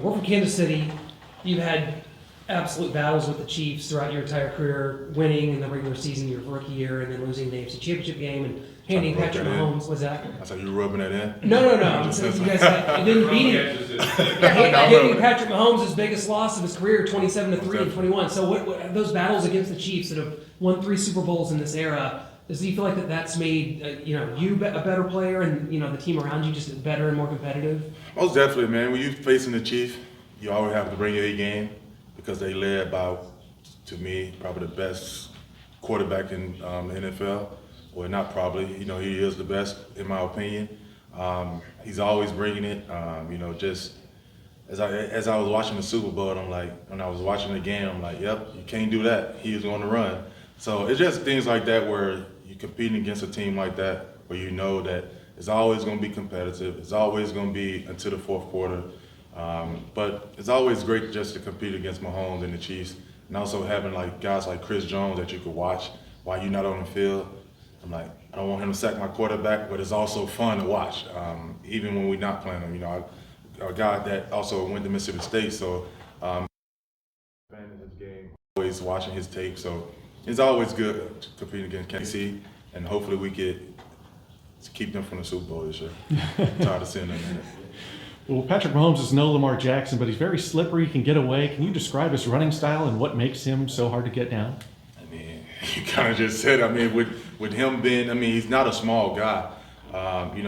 we're from Kansas City. You've had absolute battles with the Chiefs throughout your entire career, winning in the regular season your rookie year, and then losing the AFC Championship game and handing Patrick Mahomes. Was that? That's how you rubbing that in? No. So you guys it didn't beat him. Handing Patrick Mahomes his biggest loss of his career, 27-3 and 21. So what those battles against the Chiefs that have won 3 Super Bowls in this era? Do you feel like that's made you a better player and the team around you just better and more competitive? Most definitely, man. When you're facing the Chiefs, you always have to bring your A game because they led by, to me, probably the best quarterback in the NFL. Well, not probably. He is the best in my opinion. He's always bringing it. Just as I was watching the Super Bowl, I'm like, when I was watching the game, I'm like, yep, you can't do that. He is going to run. So it's just things like that where you're competing against a team like that, where you know that it's always going to be competitive. It's always going to be until the fourth quarter. But it's always great just to compete against Mahomes and the Chiefs, and also having like guys like Chris Jones that you could watch while you're not on the field. I'm like, I don't want him to sack my quarterback, but it's also fun to watch, even when we're not playing him. A guy that also went to Mississippi State, so fan of his game, always watching his tape. So it's always good to compete against KC, and hopefully we could keep them from the Super Bowl this year. Tired of seeing them in it. Well, Patrick Mahomes is no Lamar Jackson, but he's very slippery. He can get away. Can you describe his running style and what makes him so hard to get down? I mean, you kind of just said. With him being, he's not a small guy.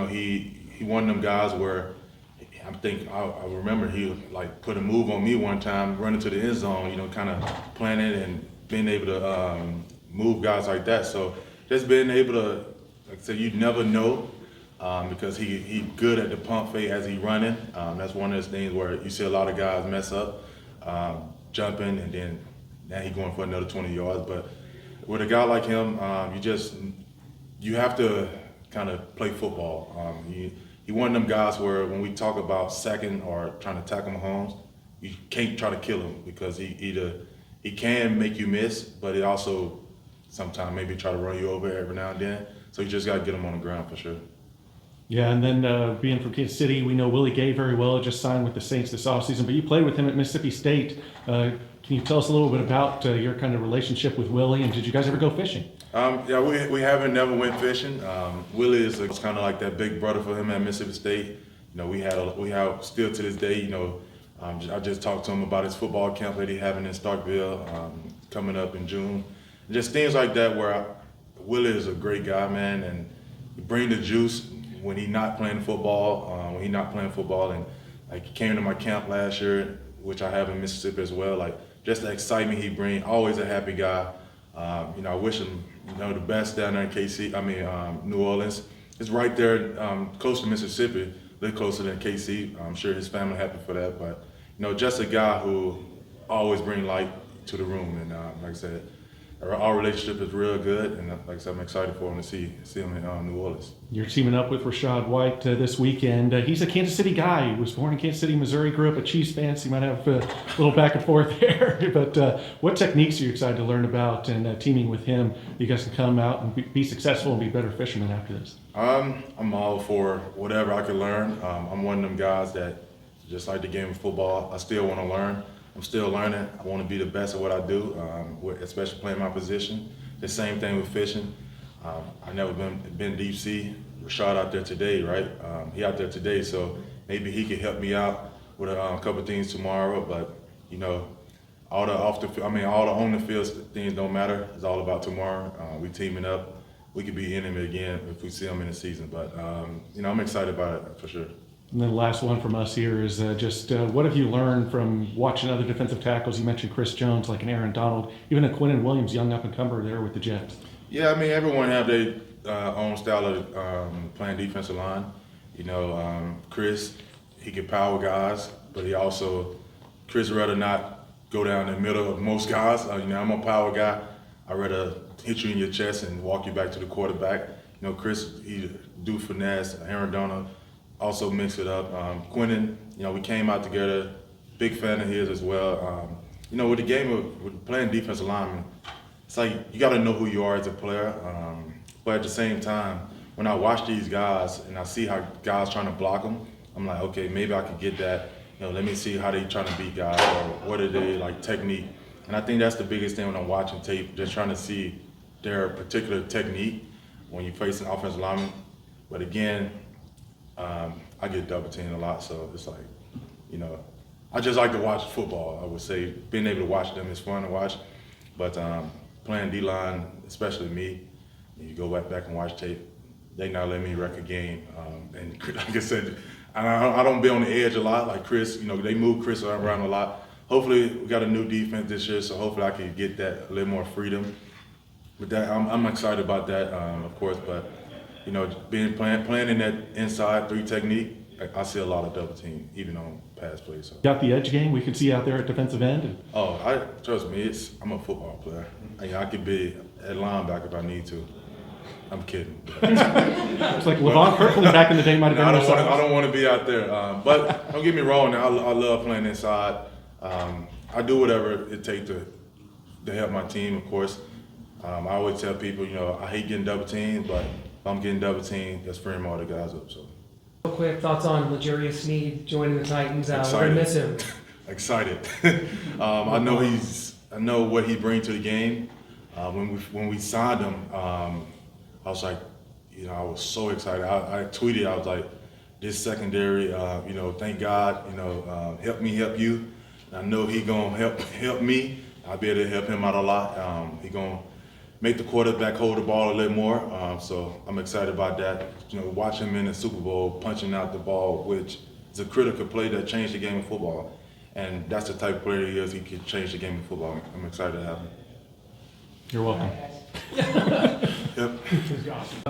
He one of them guys where I remember he like put a move on me one time, running to the end zone. Kind of planning and being able to move guys like that. So just being able to, like I said, you never know. Because he good at the pump fake as he running. That's one of those things where you see a lot of guys mess up, jumping, and then now he going for another 20 yards. But with a guy like him, you have to kind of play football. He one of them guys where when we talk about sacking or trying to tackle Mahomes, you can't try to kill him because he can make you miss, but he also sometimes maybe try to run you over every now and then. So you just got to get him on the ground for sure. Yeah, and then being from Kansas City, we know Willie Gay very well, just signed with the Saints this offseason, but you played with him at Mississippi State. Can you tell us a little bit about your kind of relationship with Willie, and did you guys ever go fishing? Yeah, we never went fishing. Willie is kind of like that big brother for him at Mississippi State. We have still to this day, I just talked to him about his football camp that he's having in Starkville coming up in June. Just things like that where Willie is a great guy, man, and he bring the juice when he's not playing football, and like he came to my camp last year, which I have in Mississippi as well. Like just the excitement he brings, always a happy guy. I wish him the best down there in New Orleans. It's right there, close to Mississippi, a little closer than KC. I'm sure his family happy for that, but just a guy who always bring light to the room, and like I said, our relationship is real good, and like I said, I'm excited for him to see him in New Orleans. You're teaming up with Rachaad White this weekend. He's a Kansas City guy. He was born in Kansas City, Missouri, grew up a Chiefs fan, so you might have a little back and forth there. But what techniques are you excited to learn about and teaming with him? You guys can come out and be successful and be better fishermen after this. I'm all for whatever I can learn. I'm one of them guys that just like the game of football. I still want to learn. I'm still learning. I want to be the best at what I do, especially playing my position. The same thing with fishing. I've never been deep sea. Rachaad out there today, right? He out there today, so maybe he can help me out with a couple of things tomorrow. But all the on the field things don't matter. It's all about tomorrow. We teaming up. We could be in him again if we see him in the season. But I'm excited about it for sure. And then the last one from us here is what have you learned from watching other defensive tackles? You mentioned Chris Jones, like an Aaron Donald, even a Quinnen Williams, young up-and-comer there with the Jets. Yeah, everyone have their own style of playing defensive line. Chris, he can power guys, but Chris rather not go down the middle of most guys. I'm a power guy. I'd rather hit you in your chest and walk you back to the quarterback. Chris, he do finesse. Aaron Donald also mix it up. Quinnen, we came out together. Big fan of his as well. With the game with playing defensive lineman, it's like you got to know who you are as a player. But at the same time, when I watch these guys and I see how guys trying to block them, I'm like, okay, maybe I could get that let me see how they trying to beat guys or what are they like technique. And I think that's the biggest thing when I'm watching tape, just trying to see their particular technique when you face an offensive lineman. But again, I get double teamed a lot, so it's like, I just like to watch football. I would say being able to watch them is fun to watch, but playing D-line, especially me, you go back and watch tape, they not let me wreck a game. And like I said, I don't be on the edge a lot like Chris. They move Chris around a lot. Hopefully, we got a new defense this year, so hopefully I can get that a little more freedom. But that I'm excited about that, of course. But playing in that inside 3 technique, I see a lot of double team, even on pass plays. So. Got the edge game we can see out there at defensive end. Trust me, I'm a football player. I could be at linebacker if I need to. I'm kidding. It's like LeVon Kirkland back in the day might have been. I don't want to be out there. But don't get me wrong. I love playing inside. I do whatever it takes to help my team, of course. I always tell people, I hate getting double teamed, but if I'm getting double teamed, that's freeing all the guys up. So. Real quick, thoughts on L'Jarius Sneed joining the Titans. We're gonna miss him. Excited. I know what he brings to the game. When we signed him, I was like, I was so excited. I tweeted, I was like, this secondary, thank God, help me help you. And I know he gonna help me. I'll be able to help him out a lot. He gonna make the quarterback hold the ball a little more. So I'm excited about that. Watch him in the Super Bowl punching out the ball, which is a critical play that changed the game of football. And that's the type of player he is. He can change the game of football. I'm excited to have him. You're welcome. Yep.